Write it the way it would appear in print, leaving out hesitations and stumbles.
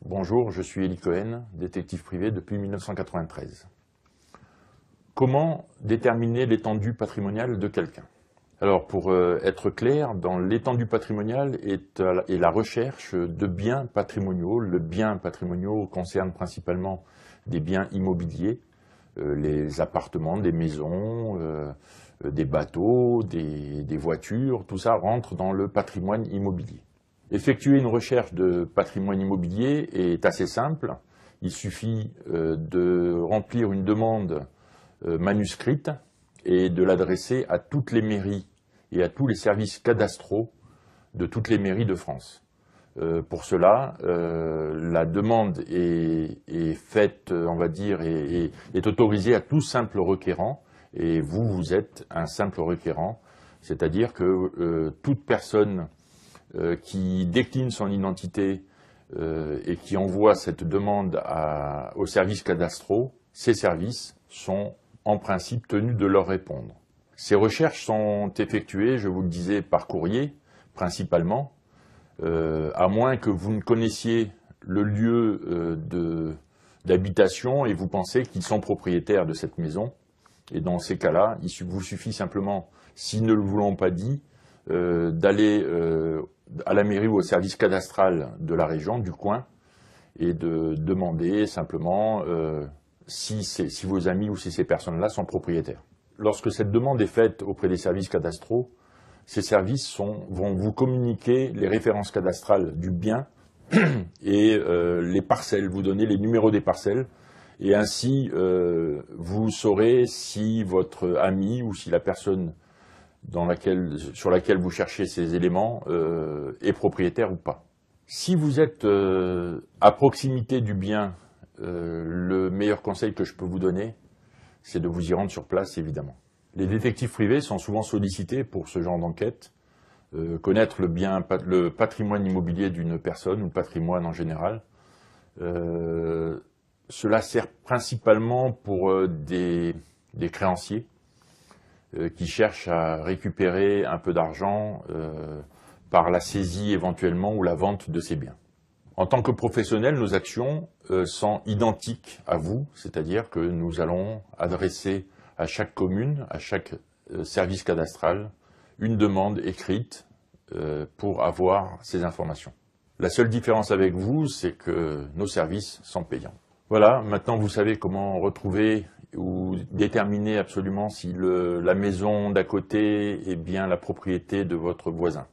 Bonjour, je suis Élie Cohen, détective privé depuis 1993. Comment déterminer l'étendue patrimoniale de quelqu'un? Alors, pour être clair, dans l'étendue patrimoniale est la recherche de biens patrimoniaux. Le bien patrimoniaux concerne principalement des biens immobiliers, les appartements, des maisons, des bateaux, des voitures, tout ça rentre dans le patrimoine immobilier. Effectuer une recherche de patrimoine immobilier est assez simple. Il suffit de remplir une demande manuscrite et de l'adresser à toutes les mairies et à tous les services cadastraux de toutes les mairies de France. Pour cela, la demande est faite, on va dire, est autorisée à tout simple requérant, et vous êtes un simple requérant, c'est-à-dire que toute personne qui décline son identité et qui envoie cette demande aux services cadastraux, ces services sont en principe tenus de leur répondre. Ces recherches sont effectuées, je vous le disais, par courrier, principalement, à moins que vous ne connaissiez le lieu d'habitation et vous pensez qu'ils sont propriétaires de cette maison. Et dans ces cas-là, il vous suffit simplement, s'ils ne vous l'ont pas dit, d'aller à la mairie ou au service cadastral de la région, du coin, et de demander simplement si vos amis ou si ces personnes-là sont propriétaires. Lorsque cette demande est faite auprès des services cadastraux, ces services vont vous communiquer les références cadastrales du bien et les parcelles, vous donner les numéros des parcelles, et ainsi vous saurez si votre ami ou si la personne sur laquelle vous cherchez ces éléments est propriétaire ou pas. Si vous êtes à proximité du bien, le meilleur conseil que je peux vous donner, c'est de vous y rendre sur place, évidemment. Les détectives privés sont souvent sollicités pour ce genre d'enquête, connaître le patrimoine immobilier d'une personne ou le patrimoine en général. Cela sert principalement pour des créanciers qui cherchent à récupérer un peu d'argent par la saisie éventuellement ou la vente de ces biens. En tant que professionnels, nos actions sont identiques à vous, c'est-à-dire que nous allons adresser à chaque commune, à chaque service cadastral, une demande écrite pour avoir ces informations. La seule différence avec vous, c'est que nos services sont payants. Voilà, maintenant vous savez comment retrouver ou déterminer absolument si la maison d'à côté est bien la propriété de votre voisin.